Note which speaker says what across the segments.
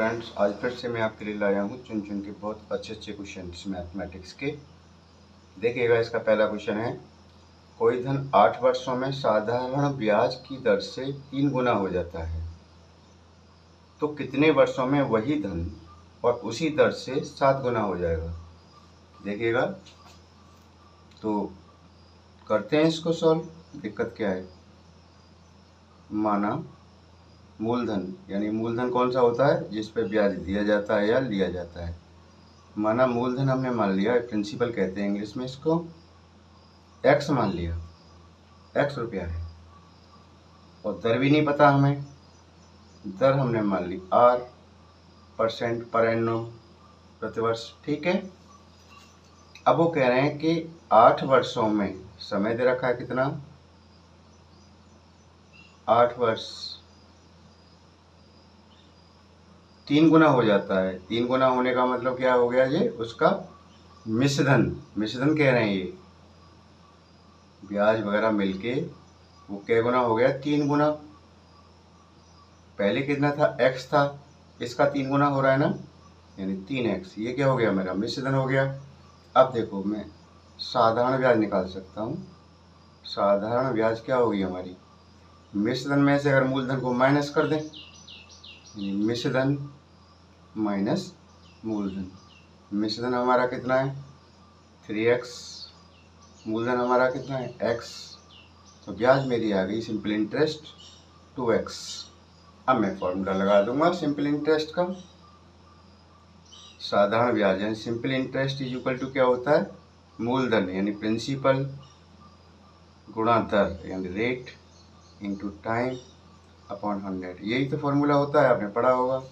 Speaker 1: Friends, आज फिर से मैं आपके लिए लाया हूँ चुन चुन के बहुत अच्छे अच्छे क्वेश्चन मैथमेटिक्स के। देखिएगा, इसका पहला क्वेश्चन है, कोई धन 8 वर्षों में साधारण ब्याज की दर से 3 गुना हो जाता है, तो कितने वर्षों में वही धन और उसी दर से 7 गुना हो जाएगा। देखिएगा, तो करते हैं इसको सॉल्व। दिक्कत क्या है, माना मूलधन, यानी मूलधन कौन सा होता है जिस पे ब्याज दिया जाता है या लिया जाता है। माना मूलधन हमने मान लिया, प्रिंसिपल कहते हैं इंग्लिश में इसको, एक्स मान लिया, एक्स रुपया है, और दर भी नहीं पता हमें, दर हमने मान ली आर % पर एनम प्रतिवर्ष। ठीक है, अब वो कह रहे हैं कि 8 वर्षों में, समय दे रखा है कितना, 8 वर्ष, 3 गुना हो जाता है। 3 गुना होने का मतलब क्या हो गया, ये उसका मिश्रधन, मिश्रधन कह रहे हैं, ये ब्याज वगैरह मिलके वो क्या गुना हो गया, 3 गुना। पहले कितना था, x था, इसका 3 गुना हो रहा है ना, यानी 3x। ये क्या हो गया, मेरा मिश्रधन हो गया। अब देखो, मैं साधारण ब्याज निकाल सकता हूँ। साधारण ब्याज क्या होगी हमारी, मिश्रधन में से अगर मूलधन को माइनस कर दें, मिश्रधन माइनस मूलधन, मिश्रधन हमारा कितना है 3x, मूलधन हमारा कितना है x, तो ब्याज मेरी आ गई सिंपल इंटरेस्ट 2x। अब मैं फॉर्मूला लगा दूंगा सिंपल इंटरेस्ट का। साधारण ब्याज यानी simple interest is equal to क्या होता है, मूलधन यानी प्रिंसिपल गुणा दर यानी रेट इंटू टाइम अपॉन 100। यही तो फॉर्मूला होता है, आपने पढ़ा होगा।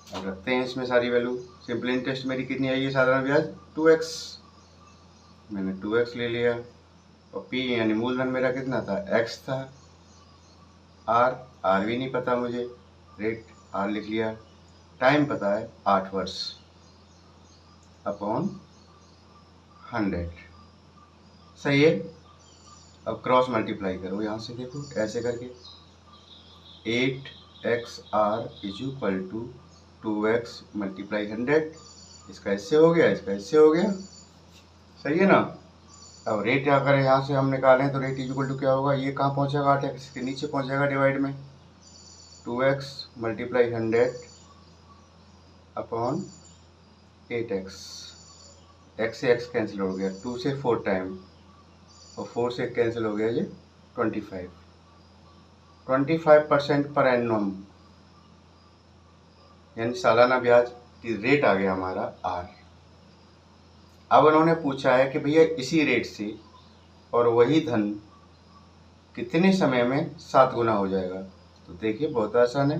Speaker 1: अब रखते हैं इसमें सारी वैल्यू। सिंपल इंटरेस्ट मेरी कितनी आई है, साधारण ब्याज 2x, मैंने 2x ले लिया, और p यानी मूलधन मेरा कितना था, x था, r भी नहीं पता मुझे, रेट r लिख लिया, टाइम पता है 8 वर्ष अपॉन 100। सही है। अब क्रॉस मल्टीप्लाई करो यहाँ से, देखो ऐसे करके 8xr is equal to 2x multiply 100। इसका इससे हो गया, इसका इससे हो गया, सही है ना। अब रेट अगर यहाँ से हम निकालें तो रेट इज इक्वल टू क्या होगा, ये कहाँ पहुँचेगा, 8x के नीचे पहुँचेगा डिवाइड में, 2x multiply 100 upon 8x। x से x कैंसिल हो गया, 2 से 4 टाइम, और 4 से कैंसिल हो गया, ये 25% पर एनम, यानी सालाना ब्याज की रेट आ गया हमारा r। अब उन्होंने पूछा है कि भैया इसी रेट से और वही धन कितने समय में 7 गुना हो जाएगा। तो देखिए बहुत आसान है,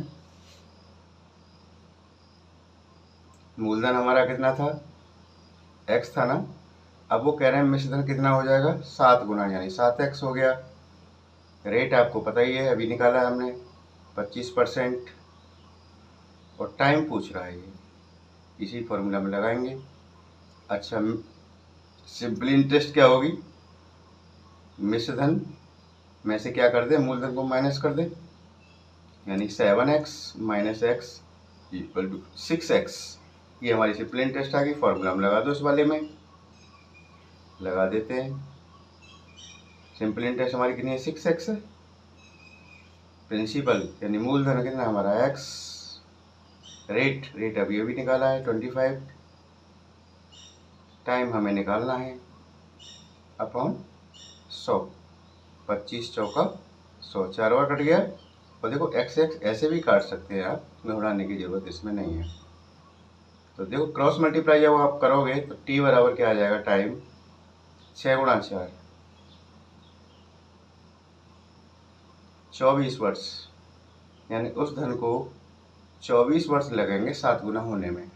Speaker 1: मूलधन हमारा कितना था, x था ना, अब वो कह रहे हैं मिश्रधन कितना हो जाएगा, 7 गुना, यानी 7x हो गया। रेट आपको पता ही है, अभी निकाला है हमने 25%, और टाइम पूछ रहा है, ये इसी फॉर्मूला में लगाएंगे। अच्छा, सिंपल इंटरेस्ट क्या होगी, मिश्रधन में से क्या कर दे, मूलधन को माइनस कर दे, यानी 7x minus x equal to 6x। ये हमारी सिंपल इंटरेस्ट आ गई। फॉर्मूला में लगा दो, इस वाले में लगा देते हैं। सिंपल इंटरेस्ट हमारी कितनी है, 6x है। प्रिंसिपल यानी मूलधन कितना हमारा x, रेट अभी निकाला है 25, टाइम हमें निकालना है अपॉन 100, 25 चौका 100, 4 बार कट गया। और देखो x ऐसे भी काट सकते हैं आप, घबराने की जरूरत इसमें नहीं है। तो देखो क्रॉस मल्टीप्लाई जब आप करोगे तो t बराबर क्या आ जाएगा, टाइम 6 गुणा 4, 24 वर्ष, यानी उस धन को 24 वर्ष लगेंगे 7 गुना होने में।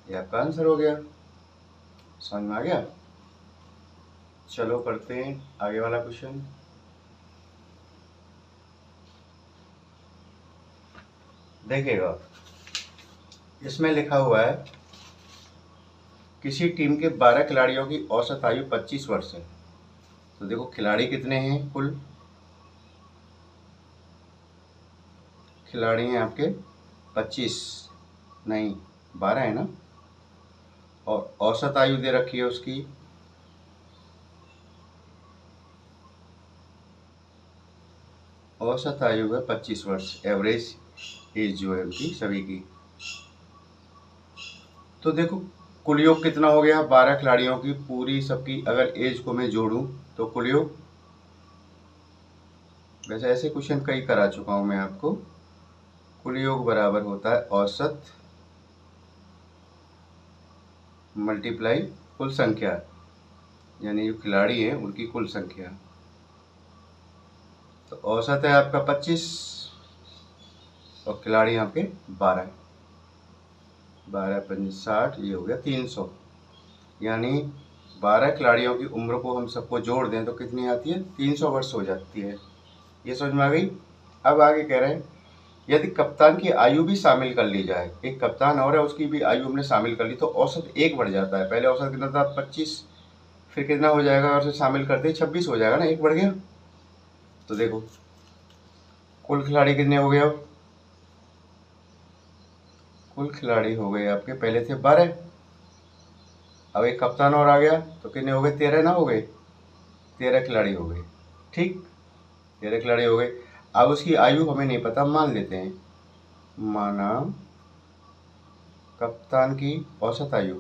Speaker 1: ये आपका आंसर हो गया। समझ में आ गया। चलो करते हैं आगे वाला क्वेश्चन। देखिएगा, इसमें लिखा हुआ है किसी टीम के 12 खिलाड़ियों की औसत आयु 25 वर्ष है। तो देखो खिलाड़ी कितने हैं, कुल खिलाड़ी हैं आपके 25, नहीं 12 है ना, और औसत आयु दे रखी है उसकी, औसत आयु है 25 वर्ष, एवरेज एज जो है उनकी सभी की। तो देखो कुल योग कितना हो गया, 12 खिलाड़ियों की पूरी सबकी अगर एज को मैं जोड़ूं तो कुल योग, वैसे ऐसे क्वेश्चन कई करा चुका हूं मैं आपको। कुल योग बराबर होता है औसत मल्टीप्लाई कुल संख्या, यानी जो खिलाड़ी है उनकी कुल संख्या। तो औसत है आपका 25 और खिलाड़ी यहाँ पे 12, 12 पंच 60, ये हो गया 300। यानी 12 खिलाड़ियों की उम्र को हम सबको जोड़ दें तो कितनी आती है, 300 वर्ष हो जाती है। ये समझ में आ गई। अब आगे कह रहे हैं यदि कप्तान की आयु भी शामिल कर ली जाए, एक कप्तान और है उसकी भी आयु हमने शामिल कर ली तो औसत 1 बढ़ जाता है। पहले औसत कितना था 25, फिर कितना हो जाएगा और उसे शामिल करते ही 26 हो जाएगा ना, 1 बढ़ गया। तो देखो कुल खिलाड़ी कितने हो गए, अब कुल खिलाड़ी हो गए आपके, पहले थे 12, अब एक कप्तान और आ गया तो कितने हो गए, 13 ना हो गए, 13 खिलाड़ी हो गए। ठीक, 13 खिलाड़ी हो गए। अब उसकी आयु हमें नहीं पता, मान लेते हैं, माना कप्तान की औसत आयु,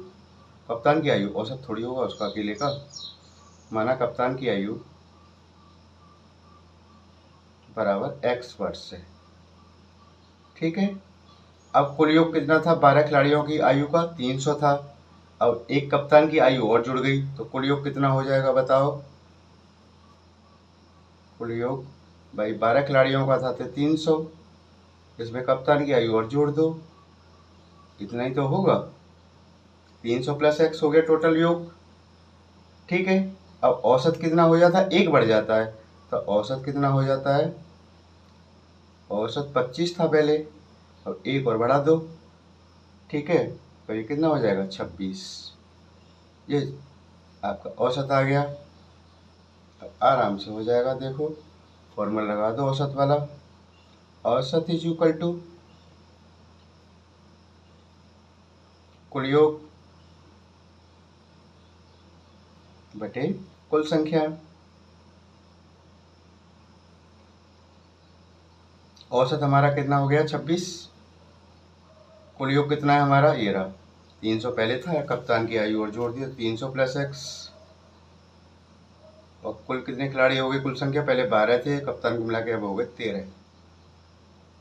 Speaker 1: कप्तान की आयु औसत थोड़ी होगा उसका अकेले का, माना कप्तान की आयु बराबर x वर्ष है। ठीक है, अब कुल योग कितना था 12 खिलाड़ियों की आयु का, 300 था। अब एक कप्तान की आयु और जुड़ गई तो कुल योग कितना हो जाएगा बताओ। कुल योग भाई 12 खिलाड़ियों का था तो 300, इसमें कप्तान की आयु और जोड़ दो, इतना ही तो होगा, 300 प्लस x हो गया टोटल योग। ठीक है, अब औसत कितना हो जाता है, 1 बढ़ जाता है, तो औसत कितना हो जाता है, औसत 25 था पहले, अब 1 और बढ़ा दो। ठीक है, तो ये कितना हो जाएगा 26, ये आपका औसत आ गया। अब आराम से हो जाएगा, देखो फॉर्मूला लगा दो औसत वाला, औसत इज इक्वल टू कुल योग बटे कुल संख्या। औसत हमारा कितना हो गया 26, कुल योग कितना है हमारा, ये रहा 300 पहले था, कप्तान की आयु और जोड़ दिया 300 प्लस x, और कुल कितने खिलाड़ी हो गए, कुल संख्या पहले 12 थे, कप्तान को मिला के अब हो गए 13।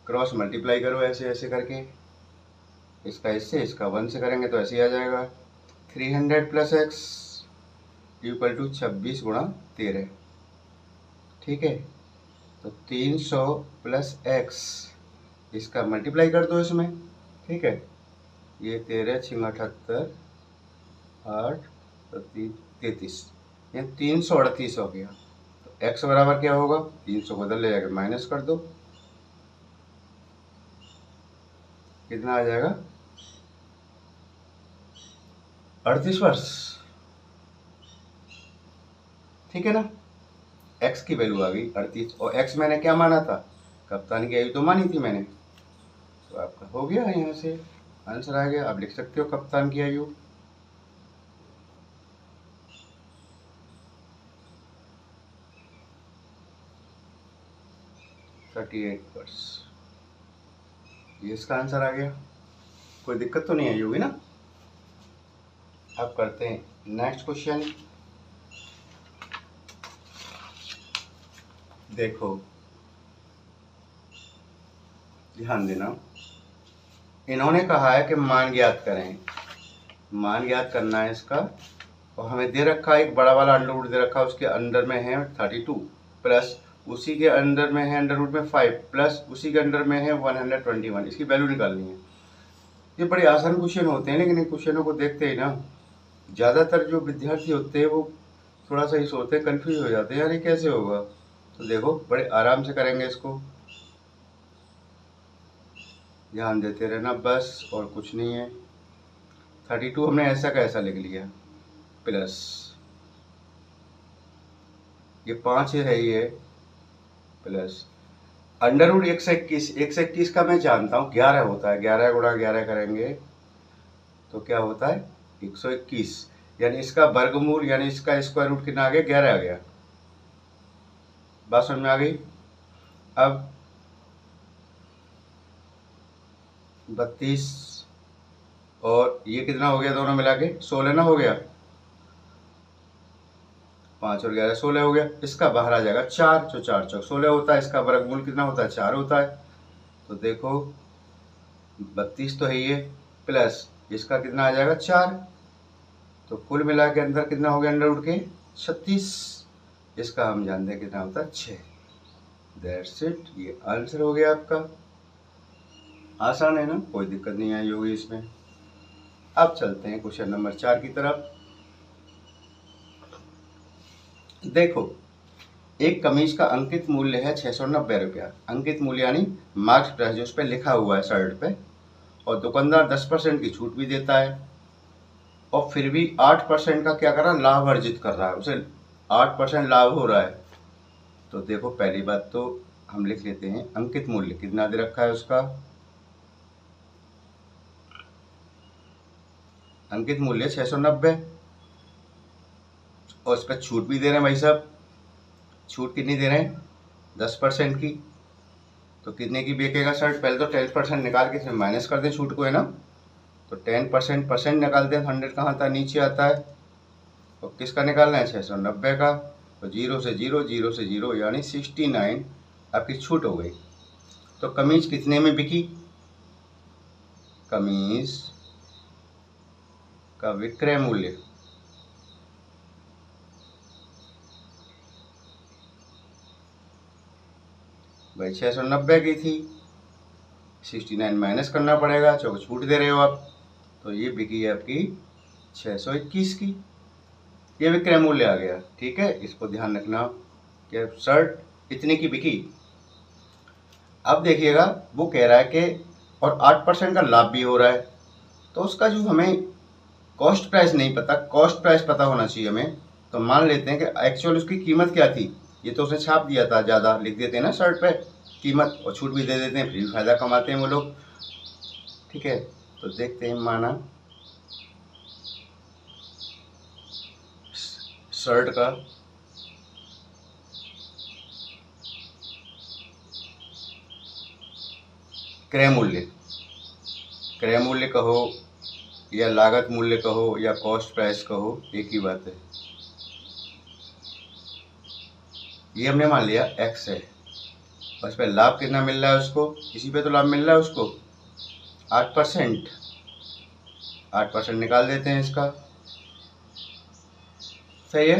Speaker 1: क्रॉस मल्टीप्लाई करो ऐसे ऐसे करके, इसका इससे इसका 1 से करेंगे तो ऐसे ही आ जाएगा, 300 प्लस एक्स इक्वल टू 26 गुणा 13। ठीक है, तो 300 प्लस एक्स, इसका मल्टीप्लाई कर दो इसमें। ठीक है, ये 13 छिंग 78, 8 33, ये 338 हो गया। तो एक्स बराबर क्या होगा, 300 बदल ले जाकर माइनस कर दो, कितना आ जाएगा 38 वर्ष। ठीक है ना, x की वैल्यू आ गई 38, और x मैंने क्या माना था, कप्तान की आयु तो मानी थी मैंने, तो आपका हो गया यहाँ से आंसर आ गया। आप लिख सकते हो कप्तान की आयु 38 वर्ष, ये इसका आंसर आ गया। कोई दिक्कत तो नहीं आई होगी ना। अब करते हैं नेक्स्ट क्वेश्चन। देखो ध्यान देना, इन्होंने कहा है कि मान ज्ञात करें, मान ज्ञात करना है इसका, और हमें दे रखा है एक बड़ा वाला अंडर रूट दे रखा है, उसके अंडर में है 32 प्लस उसी के अंडर में है अंडर रूट में 5 प्लस उसी के अंडर में है 121, इसकी वैल्यू निकालनी है। ये बड़े आसान क्वेश्चन होते हैं, लेकिन इन क्वेश्चनों को देखते ही ना ज़्यादातर जो विद्यार्थी होते हैं वो थोड़ा सा ही सोचते हैं, कन्फ्यूज हो जाते हैं, यार ये कैसे होगा। तो देखो बड़े आराम से करेंगे इसको, ध्यान देते रहना बस, और कुछ नहीं है। 32 हमने ऐसा का ऐसा लिख लिया, प्लस ये 5 है ये, प्लस √121, 121 का मैं जानता हूँ 11 होता है, 11 गुणा 11 करेंगे तो क्या होता है 121, यानी इसका वर्गमूल यानी इसका स्क्वायर रूट कितना आ गया 11 आ गया। बात समझ में आ गई। अब 32 और ये कितना हो गया दोनों मिला के 16 ना हो गया, 5 और 11 16 हो गया। इसका बाहर आ जाएगा 4, जो 4 चौक 16 होता है, इसका वर्गमूल कितना होता है 4 होता है। तो देखो 32 तो है ये, प्लस इसका कितना आ जाएगा 4, तो कुल मिला के अंदर कितना हो गया √36, इसका हम जानते हैं कितना होता है 6। दैट्स इट, ये आंसर हो गया आपका। आसान है ना, कोई दिक्कत नहीं आई होगी इसमें। अब चलते हैं क्वेश्चन नंबर 4 की तरफ। देखो एक कमीज का अंकित मूल्य है 690 रुपया, अंकित मूल्य यानी मार्क्स प्राइस जो उस पर लिखा हुआ है शर्ट पे, और दुकानदार 10% की छूट भी देता है, और फिर भी 8% का क्या कर रहा है लाभ अर्जित कर रहा है, उसे 8% लाभ हो रहा है। तो देखो पहली बात तो हम लिख लेते हैं अंकित मूल्य कितना दे रखा है उसका, अंकित मूल्य 690, और इस पर छूट भी दे रहे हैं भाई साहब। छूट कितनी दे रहे हैं 10% की, तो कितने की बेचेगा शर्ट, पहले तो 10% निकाल के माइनस कर दें छूट को, है ना। तो 10% परसेंट निकालते हैं, 100 कहाँ था नीचे आता है, और किसका निकालना है 690 का, तो 0 से 0 0 से 0 यानी 69 आपकी छूट हो गई। तो कमीज कितने में बिकी, कमीज का विक्रय मूल्य भाई 690 की थी, 69 माइनस करना पड़ेगा क्योंकि छूट दे रहे हो आप, तो ये बिकी है आपकी 621 की, ये विक्रय मूल्य आ गया। ठीक है, इसको ध्यान रखना कि शर्ट इतने की बिकी। अब देखिएगा वो कह रहा है कि और 8% का लाभ भी हो रहा है, तो उसका जो हमें कॉस्ट प्राइस नहीं पता, कॉस्ट प्राइस पता होना चाहिए हमें। तो मान लेते हैं कि एक्चुअल उसकी कीमत क्या थी, ये तो उसने छाप दिया था, ज़्यादा लिख देते हैं ना शर्ट पे कीमत, और छूट भी दे देते हैं, फिर भी फायदा कमाते हैं वो लोग। ठीक है, तो देखते हैं, माना शर्ट का क्रय मूल्य, क्रय मूल्य कहो या लागत मूल्य कहो या कॉस्ट प्राइस कहो, एक ही बात है। ये हमने मान लिया एक्स है, और इस पर लाभ कितना मिल रहा है उसको, इसी पे तो लाभ मिल रहा है उसको 8%, 8% निकाल देते हैं इसका, सही है।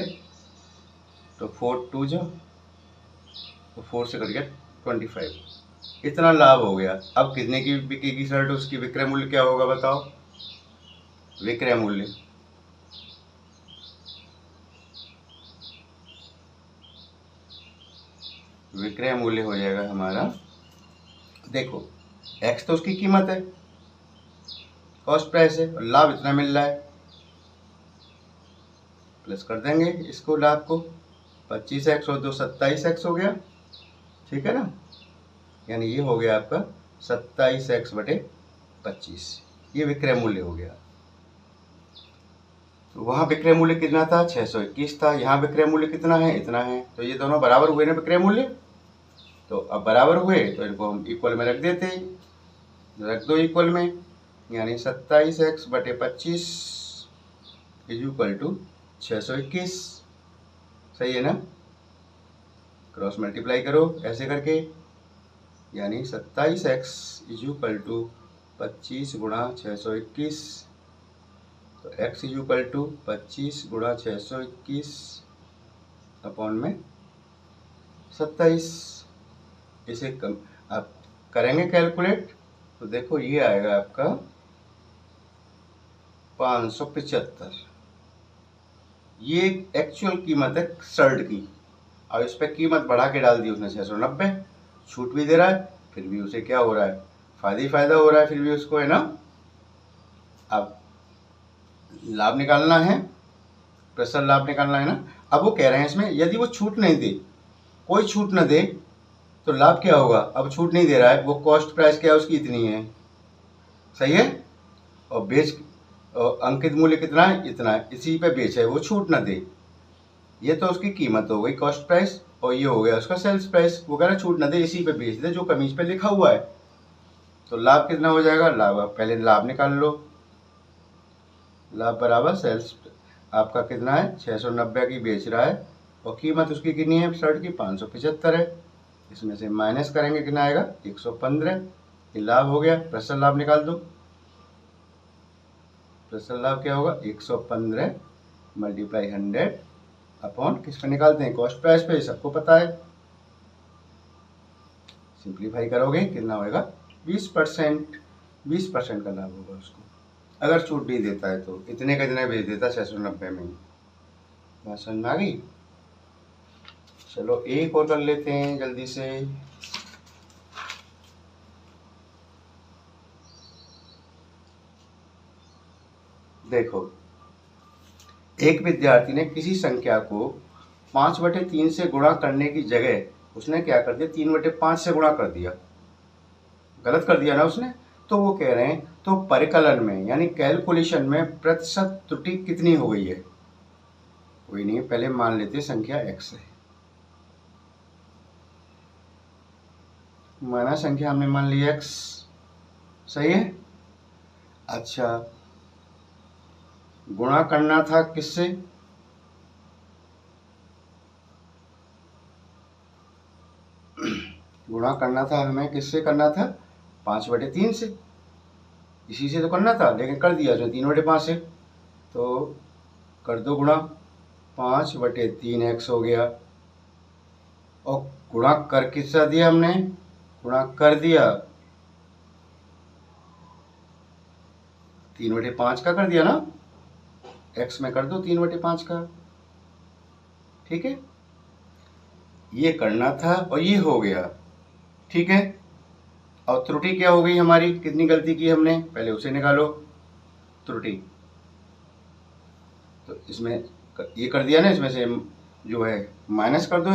Speaker 1: तो 4 2 जो, तो 4 से कट गया 25, इतना लाभ हो गया। अब कितने की बिकेगी शर्ट, उसकी विक्रय मूल्य क्या होगा बताओ, विक्रय मूल्य विक्रय मूल्य हो जाएगा हमारा, देखो एक्स तो उसकी कीमत है, कॉस्ट प्राइस है, और लाभ इतना मिल रहा है, प्लस कर देंगे इसको लाभ को, 25x और 2 27x हो गया। ठीक है ना, यानी ये हो गया आपका 27x/25, ये विक्रय मूल्य हो गया। तो वहाँ विक्रय मूल्य कितना था 621 था, यहाँ विक्रय मूल्य कितना है इतना है, तो ये दोनों बराबर हुए ना विक्रय मूल्य। तो अब बराबर हुए तो इनको हम इक्वल में रख देते हैं, रख दो इक्वल में, यानी 27x/25 = 621, सही है ना। क्रॉस मल्टीप्लाई करो ऐसे करके, यानी 27x = 25 गुणा 621, तो x = 25 गुणा 621 अपॉन में 27। इसे कम आप करेंगे कैलकुलेट, तो देखो ये आएगा आपका 575, ये एक्चुअल कीमत है शर्ट की। अब इस पर कीमत बढ़ा के डाल दी उसने 690, छूट भी दे रहा है, फिर भी उसे क्या हो रहा है फायदा ही फायदा हो रहा है, फिर भी उसको, है ना। अब लाभ निकालना है, प्रेशर लाभ निकालना है ना। अब वो कह रहे हैं इसमें यदि वो छूट नहीं दे, कोई छूट न दे, तो लाभ क्या होगा, अब छूट नहीं दे रहा है, वो कॉस्ट प्राइस क्या है उसकी इतनी है, सही है, और अंकित मूल्य कितना है, इतना है, इसी पे बेच है, वो छूट ना दे, ये तो उसकी कीमत हो गई कॉस्ट प्राइस, और ये हो गया उसका सेल्स प्राइस, वो कह रहा छूट ना दे, इसी पे बेच दे जो कमीज पे लिखा हुआ है। तो लाभ कितना हो जाएगा, लाभ पहले लाभ निकाल लो, लाभ बराबर सेल्स, आपका कितना है 690 की बेच रहा है, और कीमत उसकी कितनी है शर्ट की 575 है, इसमें से माइनस करेंगे कितना आएगा 115, ये लाभ हो गया। प्रसल लाभ निकाल दो, प्रसल लाभ क्या होगा 115 मल्टीप्लाई 100 अपॉन किस पे निकालते हैं, कॉस्ट प्राइस पे, सबको पता है, सिंप्लीफाई करोगे कितना होएगा 20%, 20% का लाभ होगा उसको, अगर छूट नहीं देता है तो, इतने का इतने भेज देता 690 में ही। बात समझ में आ गई। चलो एक और कर लेते हैं जल्दी से। देखो, एक विद्यार्थी ने किसी संख्या को 5/3 से गुणा करने की जगह उसने क्या कर दिया 3/5 से गुणा कर दिया, गलत कर दिया ना उसने, तो वो कह रहे हैं तो परिकलन में यानी कैलकुलेशन में प्रतिशत त्रुटि कितनी हो गई है। कोई नहीं, पहले मान लेते संख्या x है, माना संख्या हमने मान ली x, सही है। अच्छा, गुणा करना था किससे, गुणा करना था हमें किससे करना था 5/3 से, इसी से तो करना था, लेकिन कर दिया जो 3/5 से, तो कर दो गुणा, 5/3 x हो गया, और गुणा कर किससे दिया हमने, गुणा कर दिया 3/5 का कर दिया ना, x में कर दो 3/5 का, ठीक है, ये करना था और ये हो गया, ठीक है। और त्रुटि क्या हो गई हमारी, कितनी गलती की हमने, पहले उसे निकालो त्रुटि, तो इसमें ये कर दिया ना, इसमें से जो है माइनस कर दो,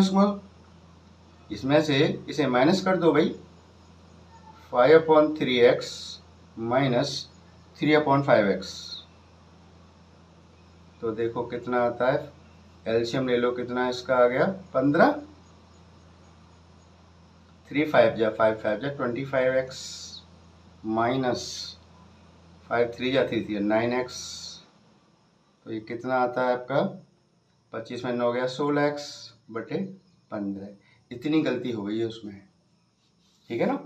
Speaker 1: इसमें से इसे माइनस कर दो भाई, 5/3x माइनस 3/5x, तो देखो कितना आता है, एलसीएम ले लो, कितना इसका आ गया 15, 3 5 जा 5 5 जा 25x माइनस 5 3 जा 3 3 9x, तो ये कितना आता है आपका 25 में 9 हो गया 16x/15, इतनी गलती हो गई है उसमें, ठीक है ना,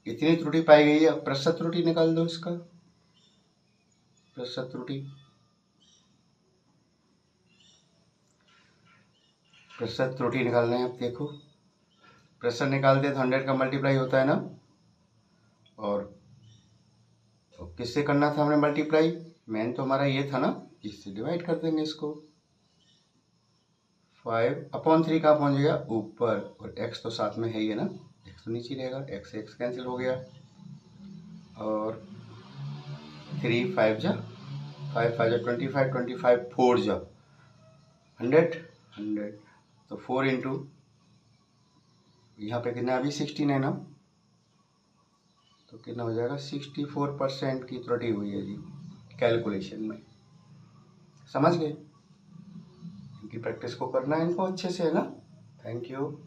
Speaker 1: इतनी त्रुटि पाई गई है। प्रतिशत त्रुटि निकाल दो इसका, प्रतिशत त्रुटि, प्रतिशत त्रुटि निकालना है। अब देखो, प्रतिशत निकालते तो 100 का मल्टीप्लाई होता है ना, और किससे करना था हमने मल्टीप्लाई, मेन तो हमारा ये था ना, इससे डिवाइड कर देंगे इसको, 5/3 कहाँ पहुँच गया ऊपर, और x तो साथ में है ही है ना, x तो नीचे रहेगा, x से x कैंसिल हो गया, और 3 5 जा 5 5 जा 25 25 4 जा 100 100, तो 4 इंटू यहाँ पे कितना अभी 16 है ना, तो कितना हो जाएगा 64% की त्रुटि हुई है जी कैलकुलेशन में, समझ गए। इनकी प्रैक्टिस को करना है इनको अच्छे से, है ना। Thank you.